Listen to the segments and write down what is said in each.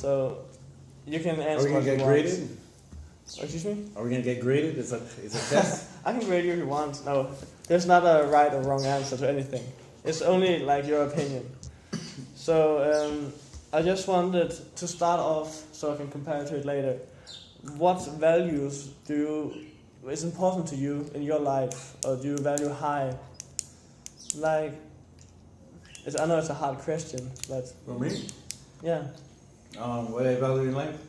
So you can Are answer we what gonna you get want. graded? Excuse me? Are we gonna get graded? It's a test. I can grade you if you want. No, there's not a right or wrong answer to anything. It's only like your opinion. So I just wanted to start off so I can compare to it later. What values is important to you in your life, or do you value high? Like, I know it's a hard question, but For me, yeah, what I value in life,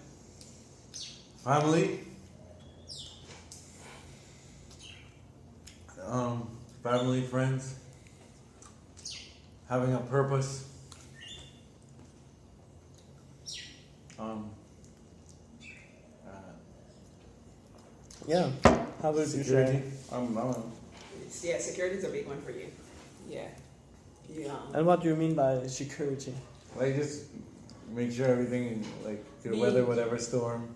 family, family, friends, having a purpose. yeah. How would you Security. say? Yeah, security is a big one for you. Yeah. And what do you mean by security? Like just make sure everything like could weather whatever storm.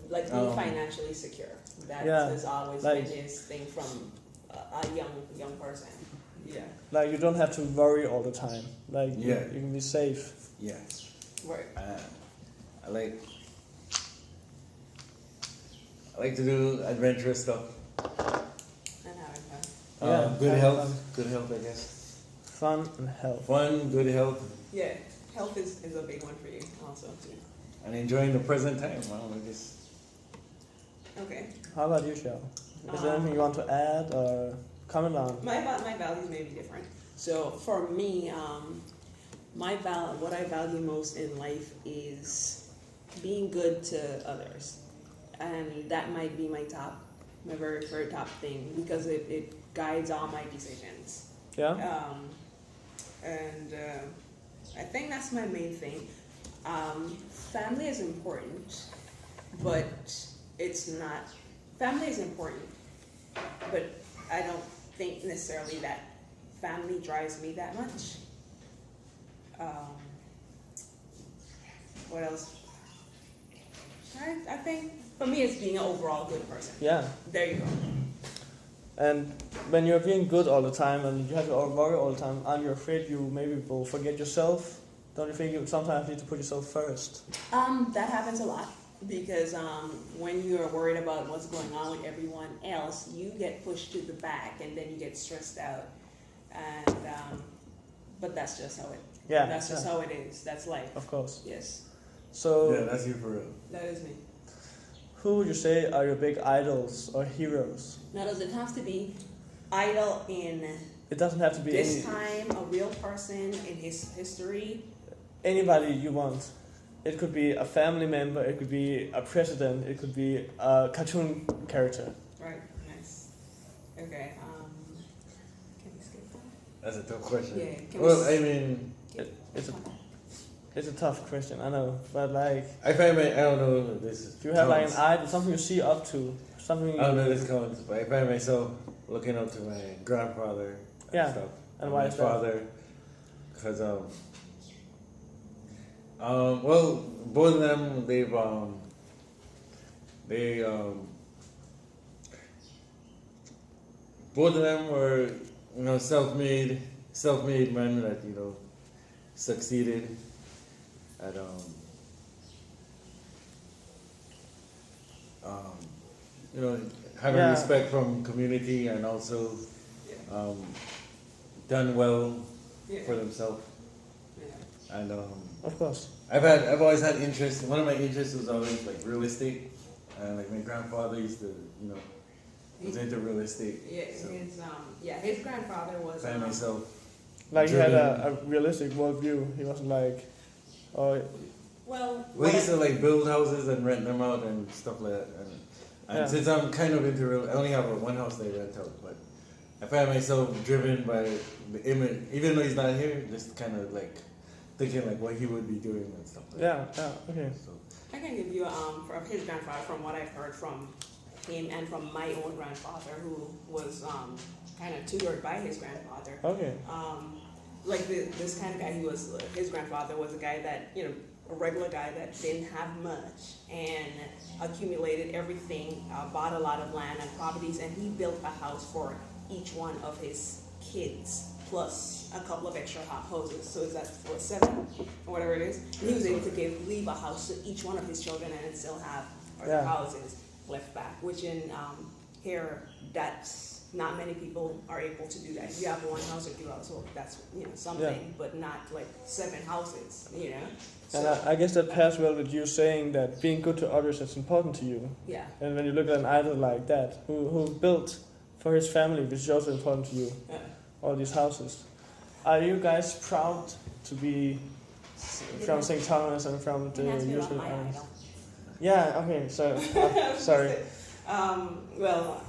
Like being financially secure. That has always like, been his thing from a young person. Yeah. Like you don't have to worry all the time. Like you can be safe. Yeah. Right. I like to do adventurous stuff. And having fun. Good having health. fun. Good health, I guess. Fun and health. Fun, good health. Yeah. Health is a big one for you also too. And enjoying the present time. Just. Okay. How about you, Cheryl? Is there anything you want to add or comment on? My values may be different. So for me, what I value most in life is being good to others, and that might be my very top thing because it guides all my decisions. Yeah. And I think that's my main thing. Family is important, but it's not. Family is important, but I don't think necessarily that family drives me that much. What else? I think for me it's being an overall good person. Yeah. There you go. And when you're being good all the time and you have to worry all the time, aren't you afraid you maybe will forget yourself? Don't you think you sometimes need to put yourself first? That happens a lot because when you're worried about what's going on with everyone else, you get pushed to the back and then you get stressed out. And but that's just how it. Yeah. That's just how it is. That's life. Of course. Yes. So. Yeah, that's you for real. That is me. Who would you say are your big idols or heroes? Now, does it have to be idol in It doesn't have to be this time, a real person in his history? Anybody you want. It could be a family member, it could be a president, it could be a cartoon character. Right, nice. Okay, can we skip that? That's a tough question. Yeah. Well, I mean, It's a tough question, I know, but like, I don't know if this is. do you have like an idol, something you see up to, something? I don't know if this counts, but I find myself looking up to my grandfather and stuff. And why my is that? father, because well, both of them both of them were self-made men that succeeded at having respect from community and also done well for themselves. Yeah. And Of course. I've always had interest. One of my interests was always like real estate, and like my grandfather used to was into real estate. Yeah, so. His grandfather was. Find myself. Like he had a realistic worldview. He wasn't like, oh. Well, he used to like build houses and rent them out and stuff like that. And since I'm kind of into I only have one house that I rent out, but I find myself driven by the image, even though he's not here, just kind of like thinking like what he would be doing and stuff like that. Yeah, okay. So. I can give you from his grandfather, from what I've heard from him and from my own grandfather, who was kind of tutored by his grandfather. Okay. Like this kind of guy, his grandfather was a guy that, a regular guy that didn't have much and accumulated everything, bought a lot of land and properties, and he built a house for each one of his kids plus a couple of extra houses. So is that for 7 or whatever it is? And he was able to leave a house to each one of his children and still have other Yeah. houses left back. Which in here, that's not many people are able to do that. If you have 1 house or 2 houses, well, that's something, but not like 7 houses. And So, I guess that pairs well with you saying that being good to others is important to you. yeah. And when you look at an idol like that, who built for his family, which is also important to you, Yeah. all these houses. Are you guys proud to be from St. Thomas and from the You asked me about usual my islands? idol. Yeah, okay, so, sorry. Well,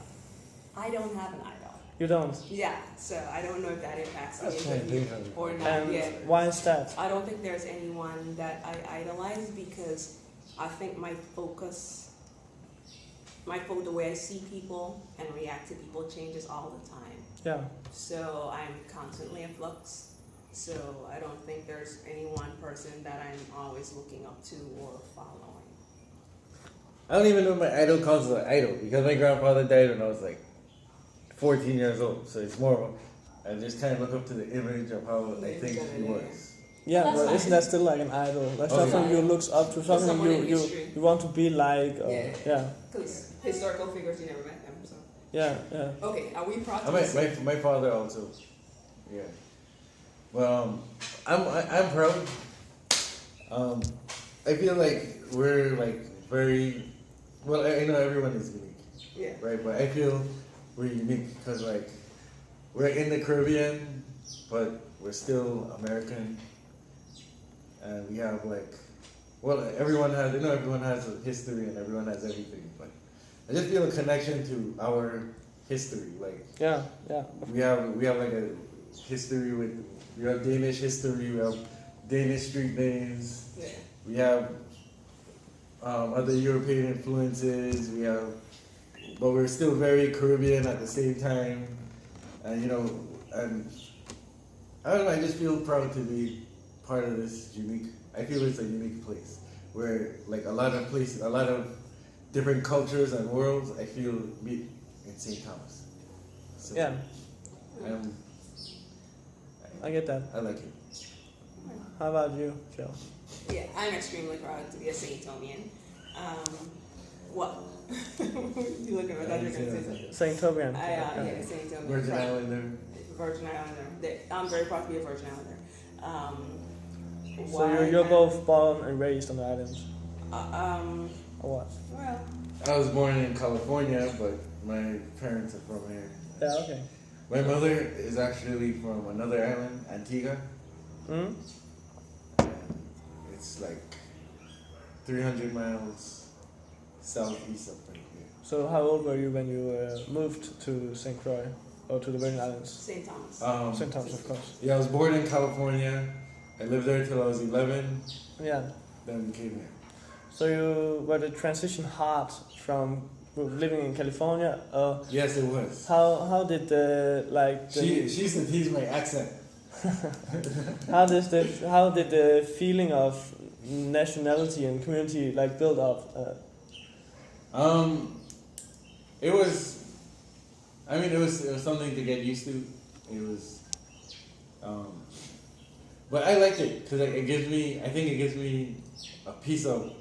I don't have an idol. You don't? Yeah, so I don't know if that impacts the That's kind of interview different. or not And yet. why is that? I don't think there's anyone that I idolize because I think the way I see people and react to people changes all the time. Yeah, So I'm constantly in flux. So I don't think there's any one person that I'm always looking up to or following. I don't even know if my idol counts as an idol because my grandfather died when I was like 14 years old. So it's more of I just kind of look up to the image of how I think he was. yeah, That's but nice. isn't that still like an idol? Like Oh, something yeah. you look up to, something someone in you history. want to be like. Or, Yeah. yeah, Because historical figures, you never met them. So. yeah, yeah. Okay, are we proud I to mean, my father also. Yeah. Well, I'm proud. I feel like we're like very well. I know everyone is unique, Yeah. right? But I feel we're unique because like we're in the Caribbean, but we're still American, and we have like everyone has everyone has a history and everyone has everything, but I just feel a connection to our history, like. Yeah, yeah. We have like a history we have Danish history, we have Danish street names, Yeah. we have other European influences, but we're still very Caribbean at the same time, and and I don't know, I just feel proud to be part of this I feel it's a unique place, where like a lot of different cultures and worlds, I feel meet in St. Thomas. So, Yeah, I I get that. like it. How about you, Cheryl? Yeah, I'm extremely proud to be a St. Tomian. What? You look at me, I thought you were going to say something. St. Tobian. Yeah, St. Tomian. Virgin Islander. Virgin Islander. I'm very proud to be a Virgin Islander. So why you're I'm- both born and raised on the island, or what? Well, I was born in California, but my parents are from here. Yeah, okay. My mother is actually from another island, Antigua. Hmm? It's like 300 miles southeast of right here. So how old were you when you moved to St. Croix, or to the Virgin Islands? St. Thomas. St. Thomas, of course. Yeah, I was born in California. I lived there till I was 11, Yeah. then came here. So you were the transition hard from living in California. Yes, it was. How did the She used to tease my accent. how did the feeling of nationality and community build up? It was. I mean, it was something to get used to. It was. But I like it because it gives me. I think it gives me a piece of.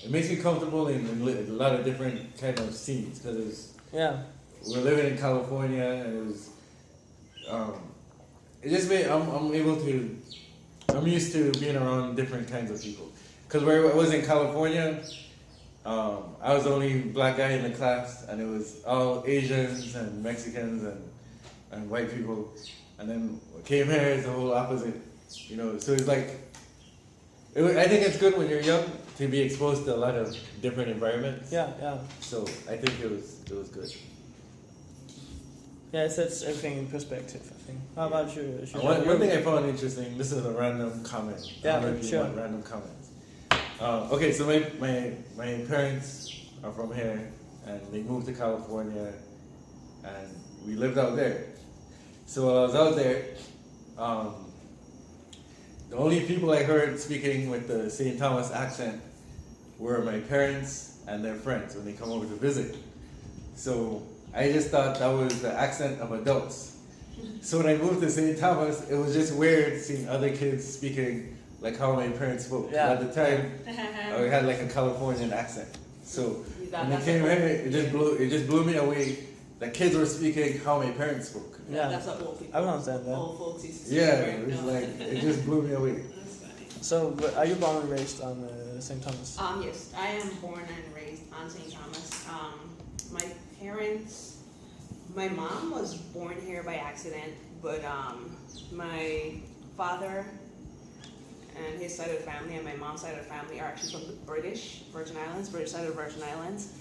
It makes me comfortable in a lot of different kind of scenes because Yeah. we're living in California and it was. It just made. I'm used to being around different kinds of people because where I was in California. I was the only black guy in the class, and it was all Asians and Mexicans and white people. And then what came here is the whole opposite, So it's like, I think it's good when you're young to be exposed to a lot of different environments. Yeah, yeah. So I think it was good. Yeah, it sets everything in perspective, I think. How about you? One thing I found interesting. This is a random comment. Yeah, I don't know if you sure. want random comments. Okay, so my parents are from here, and they moved to California, and we lived out there. So while I was out there, the only people I heard speaking with the St. Thomas accent were my parents and their friends when they come over to visit. So I just thought that was the accent of adults. So when I moved to St. Thomas, it was just weird seeing other kids speaking like how my parents spoke. Yeah. At the time, I had like a Californian accent. So when I That's came a- here, it just blew me away that kids were speaking how my parents spoke. Yeah. That's what old people. I don't understand that. Old folks used to say, Yeah, right? it was No. like it just blew me away. That's funny. So, are you born and raised on St. Thomas? Yes, I am born and raised on St. Thomas. My parents, my mom was born here by accident, but my father and his side of the family and my mom's side of the family are actually from the British Virgin Islands, British side of the Virgin Islands.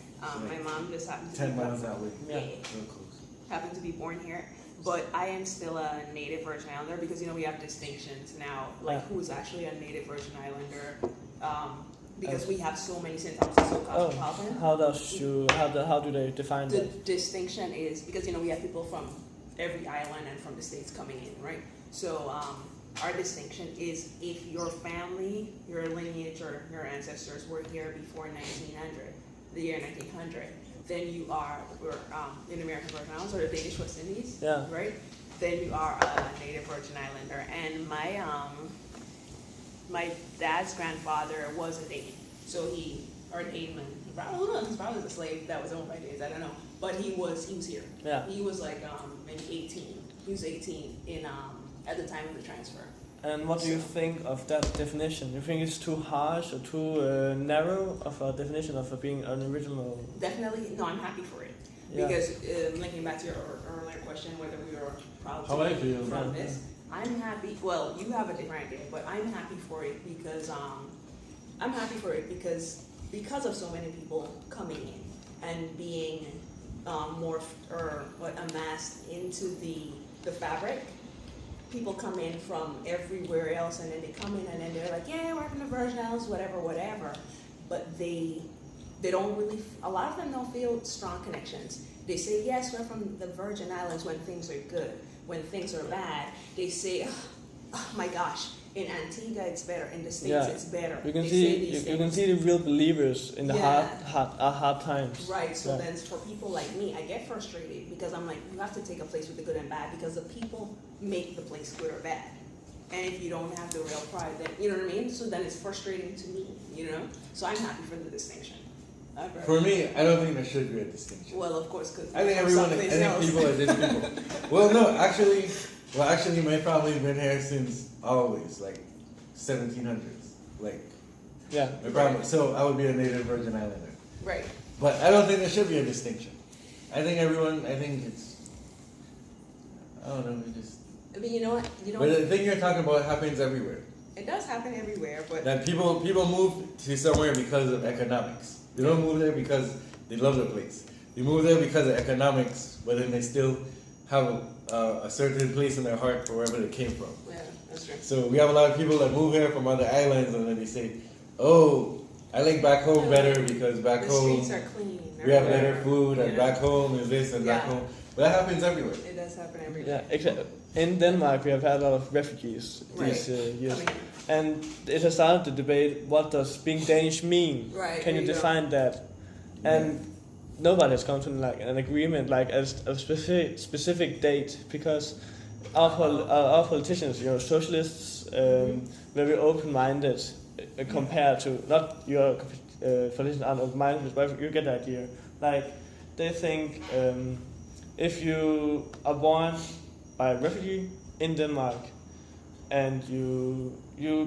My mom just happened to 10 be miles that way. Yeah. Real close. happened to be born here, but I am still a native Virgin Islander because we have distinctions now, like Yeah. who's actually a native Virgin Islander, because we have so many St. Thomas is so cosmopolitan. How do they define The that? distinction is because we have people from every island and from the states coming in, right? So our distinction is if your family, your lineage, or your ancestors were here before 1900, the year 1900, then you are, in American Virgin Islands or the Danish West Indies, Yeah. right? Then you are a native Virgin Islander. And my dad's grandfather was a Dane, or an Daneman. He's probably a slave that was owned by Danes. I don't know, but he was here. Yeah. He was like maybe 18. He was 18 at the time of the transfer. And what do you think of that definition? You think it's too harsh or too narrow of a definition of being an original? Definitely, no, I'm happy for it. Yeah. Because linking back to your earlier question, whether we were proud How I feel. from this, I'm happy. Well, you have a different idea, but I'm happy for it because because of so many people coming in and being amassed into the fabric. People come in from everywhere else, and then they come in, and then they're like, yeah, we're from the Virgin Islands, whatever. But they don't really, a lot of them don't feel strong connections. They say, yes, we're from the Virgin Islands when things are good. When things are bad, they say, oh my gosh, in Antigua it's better, in the States it's better. You can They see say these you can things. see the real believers in the Yeah. hard times. Right, so Yeah. then for people like me, I get frustrated because I'm like, you have to take a place with the good and bad because the people make the place good or bad. And if you don't have the real pride, then, you know what I mean? So then it's frustrating to me, So I'm happy for the distinction. For me, I don't think there should be a distinction. Well, of course, because I think people are just people. Well, no, actually, my family's been here since always, like 1700s, like Yeah. my family. So I would be a native Virgin Islander. Right. But I don't think there should be a distinction. I think it's, I don't know, it just. I mean, you know what? But the thing you're talking about happens everywhere. It does happen everywhere, but That people move to somewhere because of economics. They don't move there because they love the place. They move there because of economics, but then they still have a certain place in their heart for wherever they came from. yeah, that's true. So we have a lot of people that move here from other islands, and then they say, "Oh, I like back home better because back The home streets are clean. we have or better whatever, food, and you know? back home is this, and back Yeah. home." But that happens everywhere. It does happen everywhere. Yeah. In Denmark, we have had a lot of refugees these years, I mean, and it has started the debate: what does being Danish mean? Right, Can you there you go. define that? And nobody has come to like an agreement, like as a specific date, because our politicians, socialists, very open-minded compared to not your politicians aren't open-minded, but you get the idea. Like they think if you are born by a refugee in Denmark and you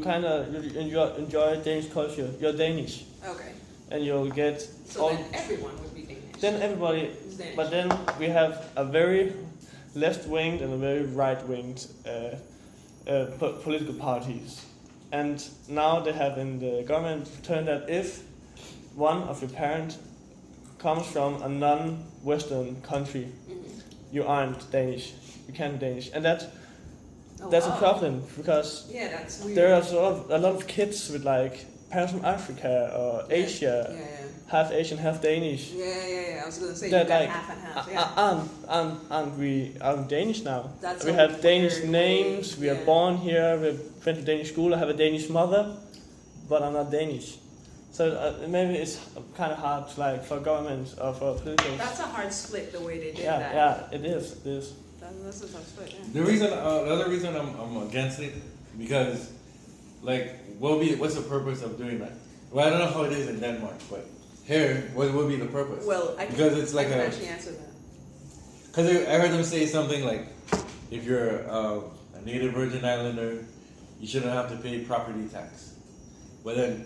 kind of enjoy Danish culture, you're Danish, Okay. and you'll get So then everyone would be Danish. then everybody. Is Danish. But then we have a very left-winged and a very right-winged political parties. And now they have in the government turned that if one of your parents comes from a non-Western country, you aren't Danish. You can't be Danish. And that's a problem because Yeah, that's weird. there are a lot of kids with like parents from Africa or Asia, Yeah. half Asian, half Danish. Yeah. I was gonna say you That got like half and half. Yeah. aren't we Danish now? That's We a have Danish weird names. way, We are yeah. born here. We went to Danish school. I have a Danish mother, but I'm not Danish. So maybe it's kind of hard, like for governments or for politics. That's a hard split the way they did Yeah, that. yeah, it is. It is. That's a tough split. Yeah. The other reason I'm against it, because, like, what's the purpose of doing that? Well, I don't know how it is in Denmark, but here, what would be the purpose? Well, because it's like I can actually answer that. Because I heard them say something like, if you're a native Virgin Islander, you shouldn't have to pay property tax. But then,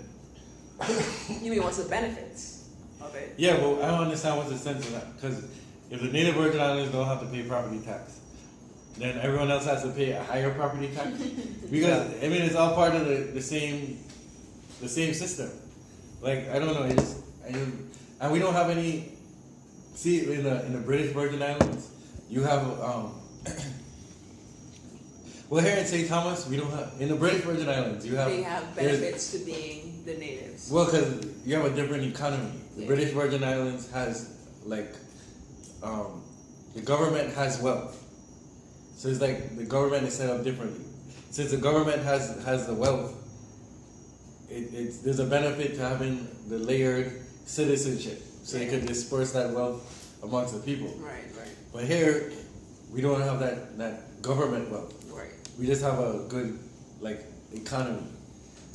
You mean what's the benefits of it? yeah, well, I don't understand what's the sense of that. Because if the native Virgin Islanders don't have to pay property tax, then everyone else has to pay a higher property tax. Because I mean, it's all part of the same system. Like, I don't know, and we don't have any. See, in the British Virgin Islands, you have well, here in St. Thomas, we don't have. In the British Virgin Islands, you have. They have benefits to being the natives. Well, because you have a different economy. The Yeah. British Virgin Islands has like, the government has wealth, so it's like the government is set up differently. Since the government has the wealth, there's a benefit to having the layered citizenship, so you can disperse that wealth amongst the people. Right, right, But here, we don't have that government wealth. right. We just have a good like economy,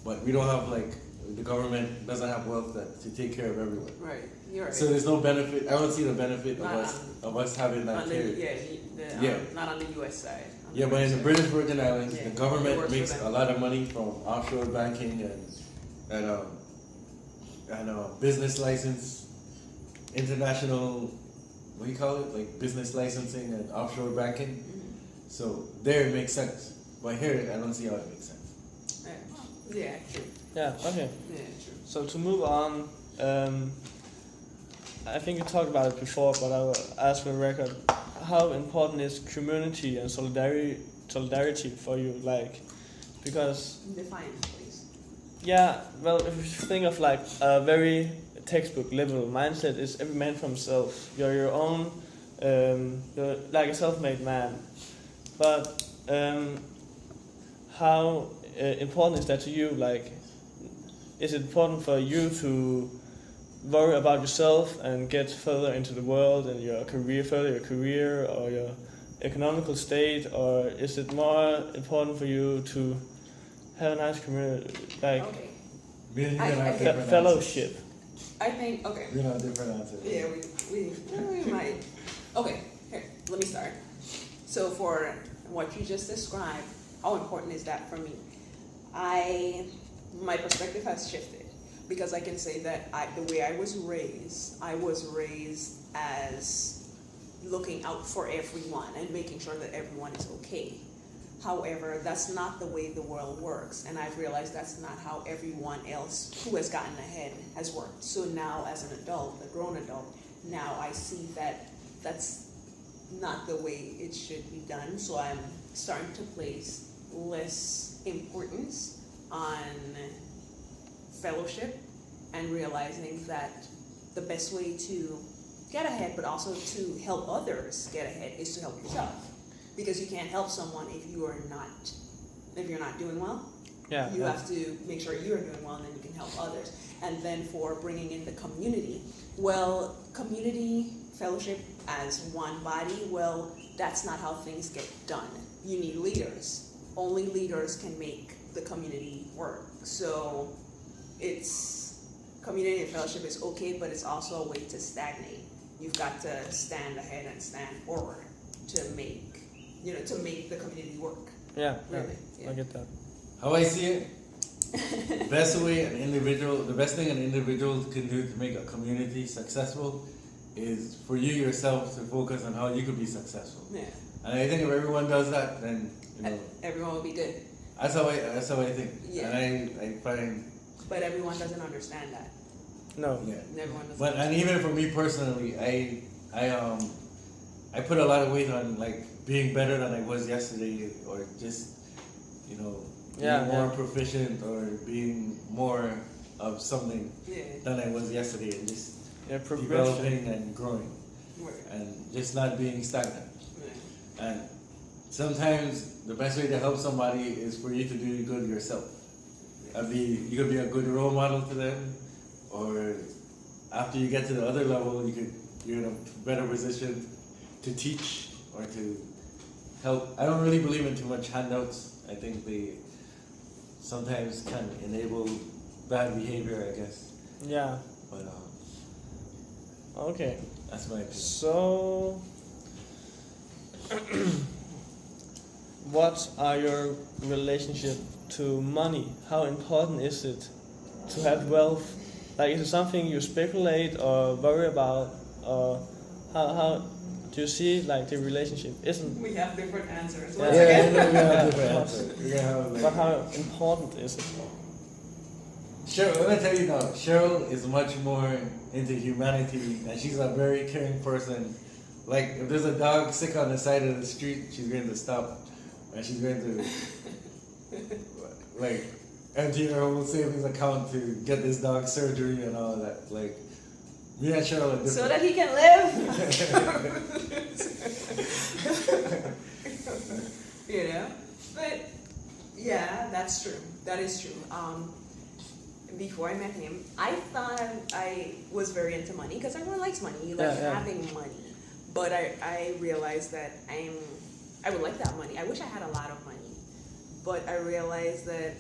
but we don't have like the government doesn't have wealth to take care of everyone. Right, you're right. So there's no benefit. I don't see the benefit Not of us having that on the, here. yeah, not on the U.S. side. On Yeah, but in the side. British Virgin Islands, Yeah, the it government works for makes them. a lot of money from offshore banking and business license, international, what do you call it? Like business licensing and offshore banking. Mhm. So there it makes sense. But here, I don't see how it makes sense. Yeah, true. Yeah. Okay. Yeah, true. So to move on, I think you talked about it before, but I will ask for the record. How important is community and solidarity for you? Like, because Define it, please. yeah, well, if you think of like a very textbook liberal mindset, is every man for himself. You're your own. You're like a self-made man. But how important is that to you? Like, is it important for you to worry about yourself and get further into the world and further your career or your economical state, or is it more important for you to have a nice community, like Okay. Me and you I- gonna have I- different fellowship? I think, okay. answers. We're gonna have different answers. Yeah, we might. Okay, here, let me start. So for what you just described, how important is that for me? My perspective has shifted because I can say that the way I was raised as looking out for everyone and making sure that everyone is okay. However, that's not the way the world works, and I've realized that's not how everyone else who has gotten ahead has worked. So now, as an adult, a grown adult, now I see that that's not the way it should be done. So I'm starting to place less importance on fellowship and realizing that the best way to get ahead, but also to help others get ahead, is to help yourself. Because you can't help someone if you're not doing well. Yeah. You have to make sure you're doing well, and then you can help others. And then for bringing in the community, well, community fellowship as one body, well, that's not how things get done. You need leaders. Only leaders can make the community work. So community and fellowship is okay, but it's also a way to stagnate. You've got to stand ahead and stand forward to make the community work. Yeah, Really, yeah. I get that. How I see it, the best thing an individual can do to make a community successful is for you yourself to focus on how you could be successful. Yeah. And I think if everyone does that, then Everyone will be good. that's how I think. Yeah. And I find But everyone doesn't understand that. No. yeah. Everyone doesn't. And even for me personally, I put a lot of weight on like being better than I was yesterday, or just being more proficient, or being more of something than I was yesterday, and just progression. developing and growing, Right. and just not being stagnant. Yeah. And sometimes the best way to help somebody is for you to do good yourself. You could be a good role model to them, or after you get to the other level, you're in a better position to teach or to help. I don't really believe in too much handouts. I think they sometimes can enable bad behavior, I guess. Yeah. But Okay. that's my opinion. So, what are your relationship to money? How important is it to have wealth? Like, is it something you speculate or worry about, or how do you see like the relationship? Isn't We have different answers. Yeah. Once Yeah, again. I know we have different answers. We're gonna have, like, but how important is it? Cheryl, let me tell you now, Cheryl is much more into humanity, and she's a very caring person. Like, if there's a dog sick on the side of the street, she's going to stop, and she's going to, like, empty her whole savings account to get this dog surgery and all of that. Like, me and Cheryl are different. So that he can live. You know? But, yeah, that's true. That is true. Before I met him, I thought I was very into money because everyone likes money. You like having money. But I realized that I would like that money. I wish I had a lot of money. But I realized that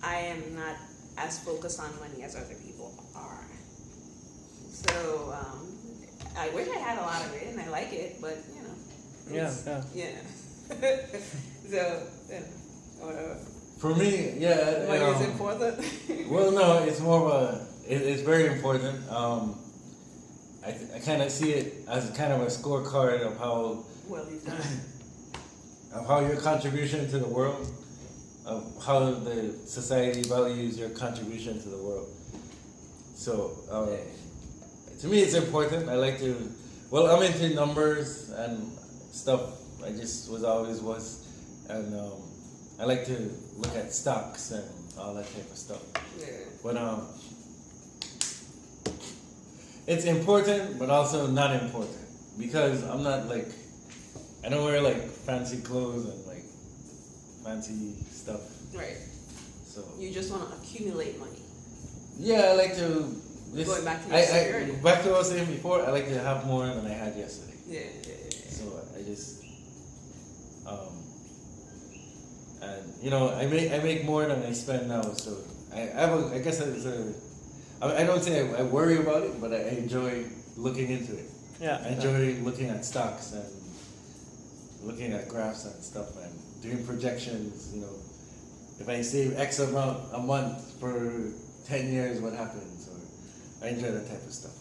I am not as focused on money as other people are. So I wish I had a lot of it and I like it, but you know. Yeah. So, you know, whatever. For me, yeah. Money is important. Well, no, it's more of a. It's very important. I kind of see it as kind of a scorecard of how Well, you've done. of how your contribution to the world, of how the society values your contribution to the world. So, to me, it's important. I like to. Well, I'm into numbers and stuff. I just always was, and I like to look at stocks and all that type of stuff. Yeah. But it's important, but also not important because I'm not like I don't wear like fancy clothes and like fancy stuff. Right. So You just want to accumulate money. yeah, I like to. Going back to your security. Back to what I was saying before. I like to have more than I had yesterday. Yeah. So I just and you know I make more than I spend now. So I guess it's I don't say I worry about it, but I enjoy looking into it. Yeah. I enjoy looking at stocks and looking at graphs and stuff and doing projections. You know, if I save X amount a month for 10 years, what happens? Or I enjoy that type of stuff.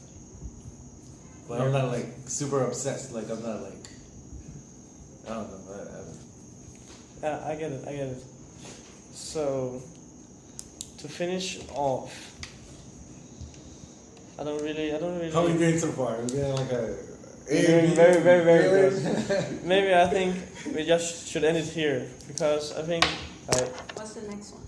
But I'm not like super obsessed. Like I'm not like I don't know. Yeah, I get it. So, to finish off, I don't really. How are we doing so far? We're getting like a. We're doing very, very, very good. Maybe I think we just should end it here because I think What's the next one?